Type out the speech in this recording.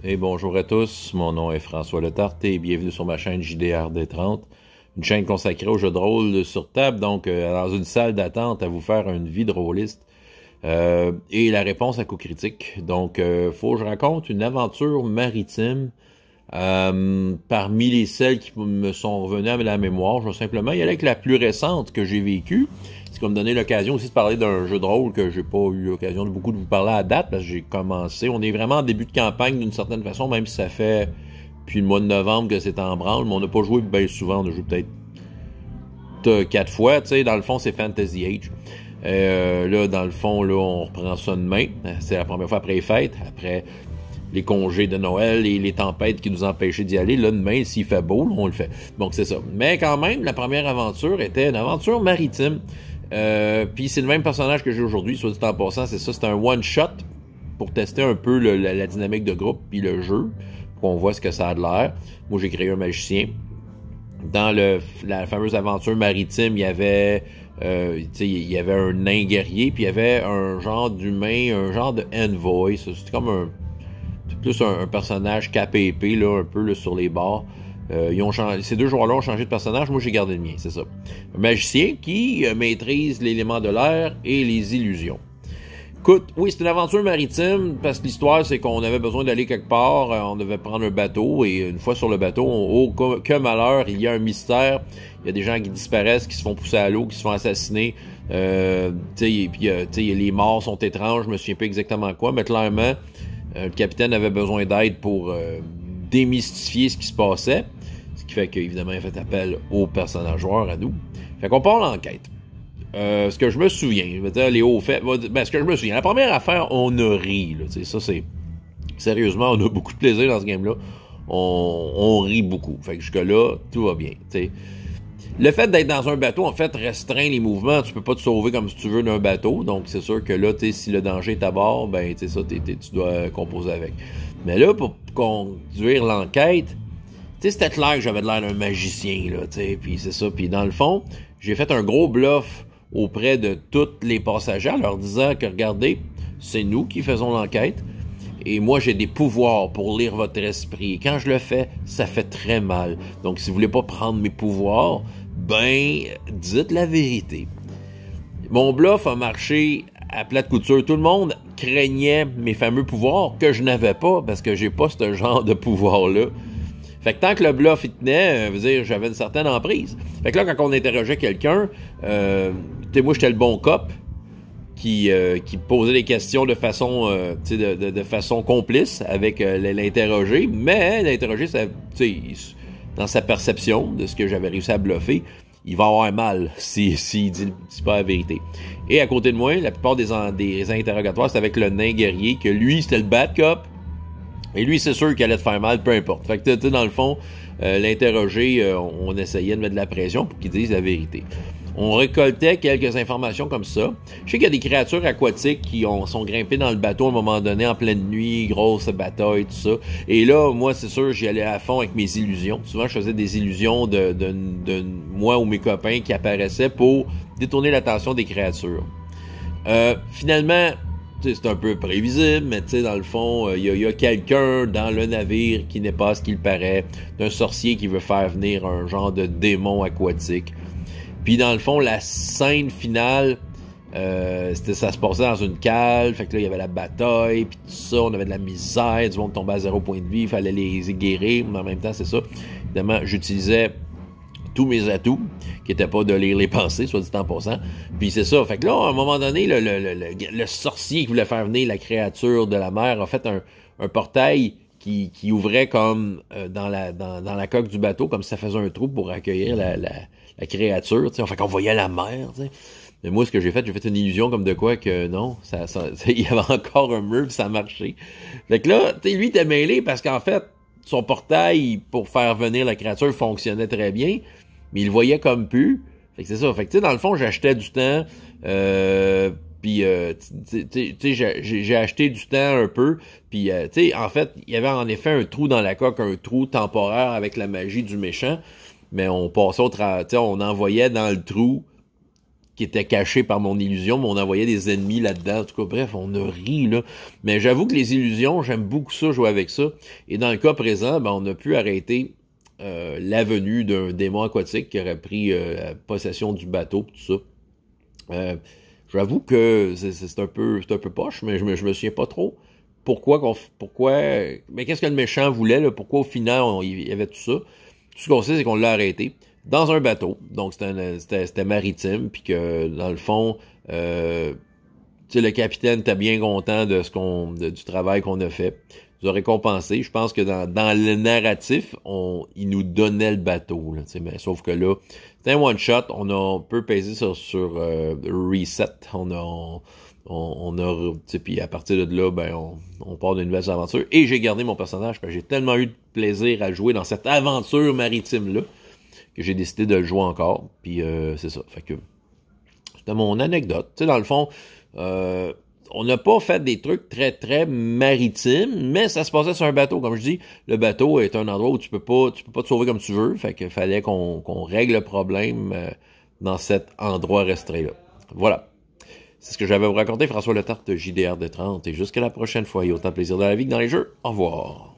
Et bonjour à tous, mon nom est François Letarte et bienvenue sur ma chaîne JDRD30, une chaîne consacrée aux jeux de rôle sur table, donc dans une salle d'attente à vous faire une vie de rôliste. Et la réponse à coup critique. Donc, faut que je raconte une aventure maritime parmi les celles qui me sont revenues à la mémoire. Je vais simplement y aller avec la plus récente que j'ai vécue. C'est comme donner l'occasion aussi de parler d'un jeu de rôle que j'ai pas eu l'occasion de beaucoup de vous parler à date parce que j'ai commencé. On est vraiment en début de campagne d'une certaine façon, même si ça fait depuis le mois de novembre que c'est en branle, mais on n'a pas joué bien souvent. On a joué peut-être 4 fois. Tu sais, dans le fond, c'est Fantasy Age. Là, dans le fond, là, on reprend ça demain. C'est la première fois après les fêtes, après les congés de Noël et les tempêtes qui nous empêchaient d'y aller. Là, demain, s'il fait beau, là, on le fait. Donc, c'est ça. Mais quand même, la première aventure était une aventure maritime. Puis c'est le même personnage que j'ai aujourd'hui, soit dit en passant, c'est ça, c'est un one-shot pour tester un peu la dynamique de groupe puis le jeu, pour qu'on voit ce que ça a de l'air. Moi, j'ai créé un magicien. Dans la fameuse aventure maritime, il y avait il y avait un nain guerrier, puis il y avait un genre d'humain, un genre de envoy. C'était comme plus un personnage cap et épée, là, un peu là, sur les bords. Ces deux joueurs-là ont changé de personnage, moi j'ai gardé le mien, c'est ça. Un magicien qui maîtrise l'élément de l'air et les illusions. Écoute, oui, c'est une aventure maritime, parce que l'histoire, c'est qu'on avait besoin d'aller quelque part, on devait prendre un bateau, et une fois sur le bateau, que malheur, il y a un mystère, il y a des gens qui disparaissent, qui se font pousser à l'eau, qui se font assassiner, les morts sont étranges, je me souviens pas exactement quoi, mais clairement, le capitaine avait besoin d'aide pour démystifier ce qui se passait, ce qui fait qu'évidemment, il a fait appel au personnage joueur, à nous. Fait qu'on part l'enquête. Ce que je me souviens, je vais dire les hauts faits, ce que je me souviens, la première affaire, on a ri, là, ça c'est, sérieusement, on a beaucoup de plaisir dans ce game-là, on rit beaucoup, fait que jusque-là, tout va bien, t'sais. Le fait d'être dans un bateau, en fait, restreint les mouvements, tu peux pas te sauver comme si tu veux d'un bateau, donc c'est sûr que là, si le danger est à bord, ben, tu dois composer avec. Mais là, pour conduire l'enquête, c'était clair que j'avais l'air d'un magicien, là, puis c'est ça, puis dans le fond, j'ai fait un gros bluff auprès de tous les passagers en leur disant que, regardez, c'est nous qui faisons l'enquête et moi j'ai des pouvoirs pour lire votre esprit. Et quand je le fais, ça fait très mal. Donc si vous voulez pas prendre mes pouvoirs, ben, dites la vérité. Mon bluff a marché à plate couture. Tout le monde craignait mes fameux pouvoirs que je n'avais pas parce que j'ai pas ce genre de pouvoir-là. Fait que tant que le bluff il tenait, j'avais une certaine emprise. Fait que là, quand on interrogeait quelqu'un, moi j'étais le bon cop qui posait les questions de façon de façon complice avec l'interrogé, mais l'interrogé, dans sa perception de ce que j'avais réussi à bluffer, il va avoir mal s'il dit pas la vérité. Et à côté de moi, la plupart des interrogatoires, c'était avec le nain guerrier, que lui, c'était le bad cop. Et lui, c'est sûr qu'il allait te faire mal, peu importe. Fait que, tu sais, dans le fond, l'interroger, on essayait de mettre de la pression pour qu'il dise la vérité. On récoltait quelques informations comme ça. Je sais qu'il y a des créatures aquatiques qui sont grimpées dans le bateau à un moment donné, en pleine nuit, grosse bataille, tout ça. Et là, moi, c'est sûr, j'y allais à fond avec mes illusions. Souvent, je faisais des illusions de moi ou mes copains qui apparaissaient pour détourner l'attention des créatures. Finalement, c'est un peu prévisible, mais dans le fond, il y a quelqu'un dans le navire qui n'est pas ce qu'il paraît, d'un sorcier qui veut faire venir un genre de démon aquatique. Puis dans le fond, la scène finale, ça se passait dans une cale, fait que là, il y avait la bataille, puis tout ça, on avait de la misère, du monde tombait à 0 point de vie, il fallait les guérir, mais en même temps, c'est ça. Évidemment, j'utilisais tous mes atouts, qui n'étaient pas de lire les pensées, soit dit en passant. Puis c'est ça. Fait que là, à un moment donné, le sorcier qui voulait faire venir la créature de la mer a fait un portail qui ouvrait comme dans la coque du bateau, comme si ça faisait un trou pour accueillir la créature. Fait qu'on voyait la mer, t'sais. Mais moi, ce que j'ai fait une illusion comme de quoi que non, il y avait encore un mur, puis ça marchait. Fait que là, lui, il était mêlé parce qu'en fait, son portail pour faire venir la créature fonctionnait très bien, mais il le voyait comme plus. Fait que c'est ça. Fait que dans le fond, j'achetais du temps. Puis j'ai acheté du temps un peu. Puis en fait, il y avait en effet un trou dans la coque, un trou temporaire avec la magie du méchant. Mais on passait on envoyait dans le trou qui était caché par mon illusion, mais on envoyait des ennemis là-dedans. En tout cas, bref, on a ri, là. Mais j'avoue que les illusions, j'aime beaucoup ça, jouer avec ça. Et dans le cas présent, ben, on a pu arrêter la venue d'un démon aquatique qui aurait pris la possession du bateau, tout ça. J'avoue que c'est un peu poche, mais je me souviens pas trop mais qu'est-ce que le méchant voulait, là, pourquoi au final il y avait tout ça. Tout ce qu'on sait, c'est qu'on l'a arrêté dans un bateau, donc c'était maritime, puis que dans le fond, le capitaine était bien content du travail qu'on a fait. Il nous a récompensé. Je pense que dans le narratif, il nous donnait le bateau, là, mais sauf que là, c'est un one-shot, on peut peser sur reset, puis à partir de là, ben, on part d'une nouvelle aventure. Et j'ai gardé mon personnage, parce que j'ai tellement eu de plaisir à jouer dans cette aventure maritime-là, que j'ai décidé de le jouer encore. Puis c'est ça. Fait que c'était mon anecdote. Tu sais, dans le fond, on n'a pas fait des trucs très, très maritimes, mais ça se passait sur un bateau. Comme je dis, le bateau est un endroit où tu peux pas te sauver comme tu veux. Fait qu'il fallait qu'on règle le problème dans cet endroit restreint-là. Voilà. C'est ce que j'avais à vous raconter, François Letarte, JDR de 30. Et jusqu'à la prochaine fois, et autant de plaisir dans la vie que dans les jeux. Au revoir.